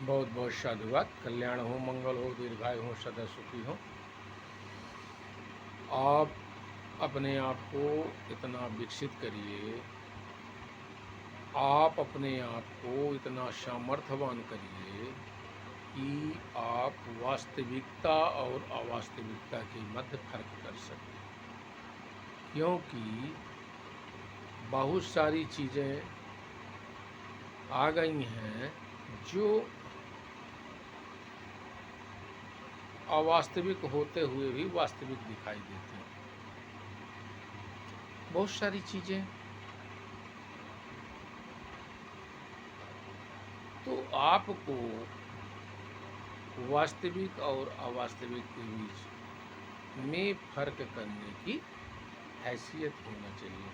बहुत बहुत साधुवाद। कल्याण हो, मंगल हो, दीर्घायु हो, सदा सुखी हो। आप अपने आप को इतना विकसित करिए, आप अपने आप को इतना सामर्थ्यवान करिए कि आप वास्तविकता और अवास्तविकता के मध्य फर्क कर सकें। क्योंकि बहुत सारी चीज़ें आ गई हैं जो अवास्तविक होते हुए भी वास्तविक दिखाई देती हैं। बहुत सारी चीज़ें तो आपको वास्तविक और अवास्तविक के बीच में फर्क करने की हैसियत होना चाहिए,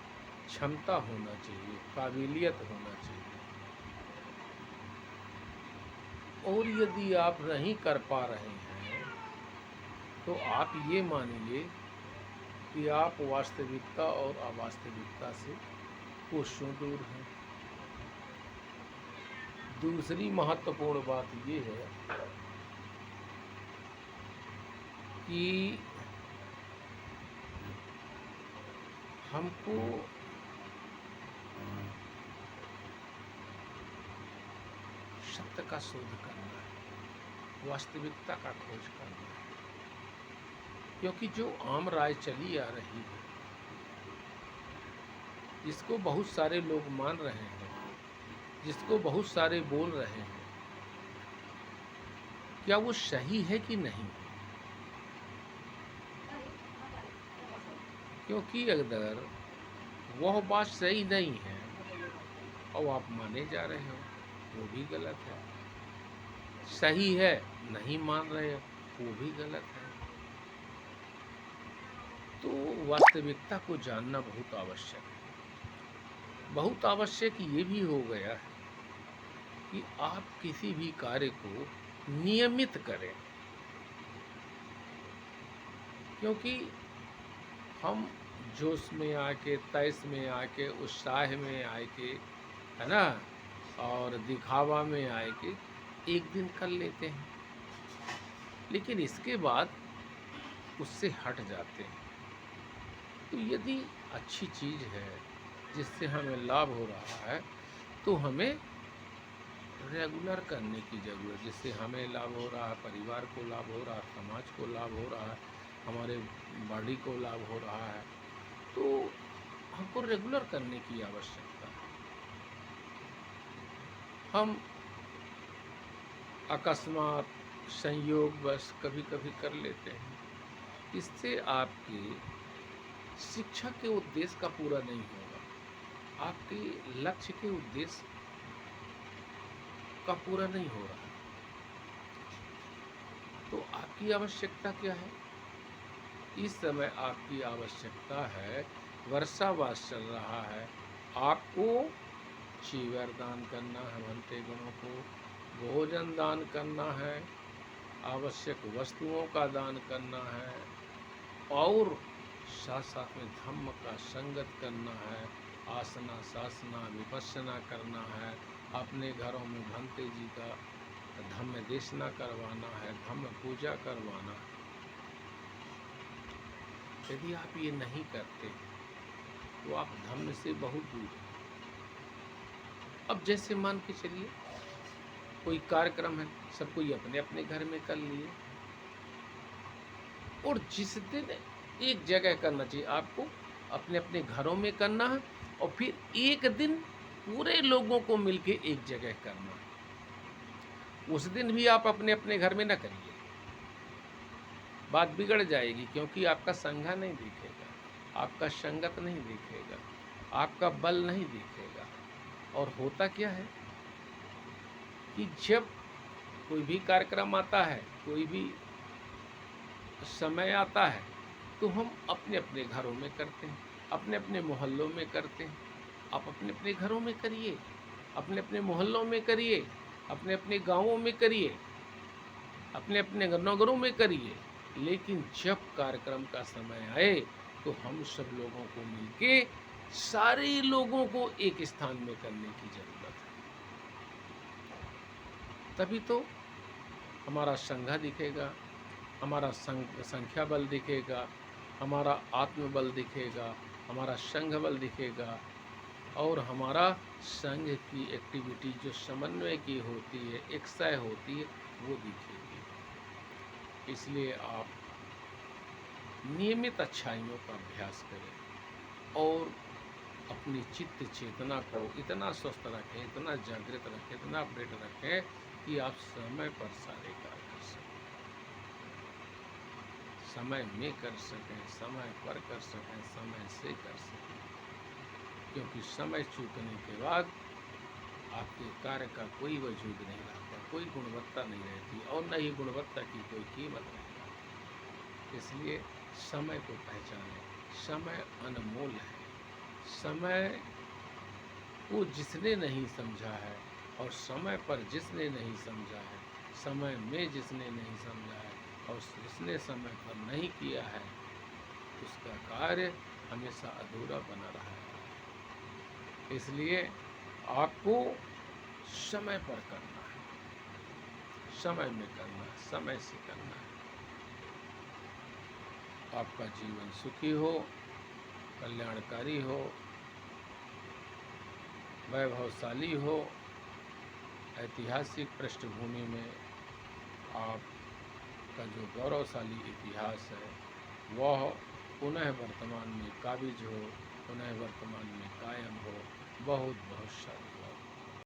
क्षमता होना चाहिए, काबिलियत होना चाहिए। और यदि आप नहीं कर पा रहे हैं तो आप ये मानिए कि आप वास्तविकता और अवास्तविकता से कोसों दूर हैं। दूसरी महत्वपूर्ण बात ये है कि हमको सत्य का शोध करना है, वास्तविकता का खोज करना है। क्योंकि जो आम राय चली आ रही है, जिसको बहुत सारे लोग मान रहे हैं, जिसको बहुत सारे बोल रहे हैं, क्या वो सही है कि नहीं? क्योंकि अगर वह बात सही नहीं है और आप माने जा रहे हो, वो भी गलत है। सही है, नहीं मान रहे हो, वो भी गलत है। तो वास्तविकता को जानना बहुत आवश्यक है। बहुत आवश्यक ये भी हो गया है कि आप किसी भी कार्य को नियमित करें। क्योंकि हम जोश में आके, तैश में आके, उत्साह में आके, है ना, और दिखावा में आके एक दिन कर लेते हैं, लेकिन इसके बाद उससे हट जाते हैं। तो यदि अच्छी चीज़ है जिससे हमें लाभ हो रहा है तो हमें रेगुलर करने की ज़रूरत है। जिससे हमें लाभ हो रहा है, परिवार को लाभ हो रहा है, समाज को लाभ हो रहा है, हमारे बॉडी को लाभ हो रहा है, तो हमको रेगुलर करने की आवश्यकता है। हम अकस्मात संयोगवश कभी कभी कर लेते हैं। इससे आपके शिक्षा के उद्देश्य का पूरा नहीं होगा, आपके लक्ष्य के उद्देश्य का पूरा नहीं हो रहा। तो आपकी आवश्यकता क्या है? इस समय आपकी आवश्यकता है, वर्षावास चल रहा है, आपको चीवर दान करना है, भंते गणों को भोजन दान करना है, आवश्यक वस्तुओं का दान करना है, और साथ साथ में धम्म का संगत करना है, आसना शासना विपස්සना करना है, अपने घरों में भंते जी का धम्म देशना करवाना है, धम्म पूजा करवाना है। यदि आप ये नहीं करते तो आप धम्म से बहुत दूर हैं। अब जैसे मान के चलिए कोई कार्यक्रम है, सब कोई अपने अपने घर में कर लिए, और जिस दिन एक जगह करना चाहिए आपको अपने अपने घरों में करना है, और फिर एक दिन पूरे लोगों को मिलके एक जगह करना है। उस दिन भी आप अपने अपने घर में ना करिए, बात बिगड़ जाएगी। क्योंकि आपका संघा नहीं दिखेगा, आपका संगत नहीं दिखेगा, आपका बल नहीं दिखेगा। और होता क्या है कि जब कोई भी कार्यक्रम आता है, कोई भी समय आता है, तो हम अपने अपने घरों में करते हैं, अपने अपने मोहल्लों में करते हैं। आप अपने अपने घरों में करिए, अपने अपने मोहल्लों में करिए, अपने अपने गांवों में करिए, अपने अपने नगरों में करिए। लेकिन जब कार्यक्रम का समय आए तो हम सब लोगों को मिलके सारे लोगों को एक स्थान में करने की जरूरत है। तभी तो हमारा संघ दिखेगा, हमारा संख्या बल दिखेगा, हमारा आत्मबल दिखेगा, हमारा संघ बल दिखेगा, और हमारा संघ की एक्टिविटी जो समन्वय की होती है, एकसय होती है, वो दिखेगी। इसलिए आप नियमित अच्छाइयों का अभ्यास करें और अपनी चित्त चेतना को इतना स्वस्थ रखें, इतना जागृत रखें, इतना अपडेट रखें कि आप समय पर सारे कार्य कर सकें, समय में कर सकें, समय पर कर सकें, समय से कर सकें। क्योंकि समय चूकने के बाद आपके कार्य का कोई वजूद नहीं रहता, कोई गुणवत्ता नहीं रहती, और न ही गुणवत्ता की कोई कीमत नहीं रहती। इसलिए समय को पहचानें। समय अनमोल है। समय को जिसने नहीं समझा है, और समय पर जिसने नहीं समझा है, समय में जिसने नहीं समझा है, और जिसने समय पर नहीं किया है, उसका कार्य हमेशा अधूरा बना रहा है। इसलिए आपको समय पर करना है, समय में करना है, समय से करना है। आपका जीवन सुखी हो, कल्याणकारी हो, वैभवशाली हो। ऐतिहासिक पृष्ठभूमि में आपका जो गौरवशाली इतिहास है, वह पुनः वर्तमान में काबिज हो, पुनः वर्तमान में कायम हो। बहुत बहुत शादी।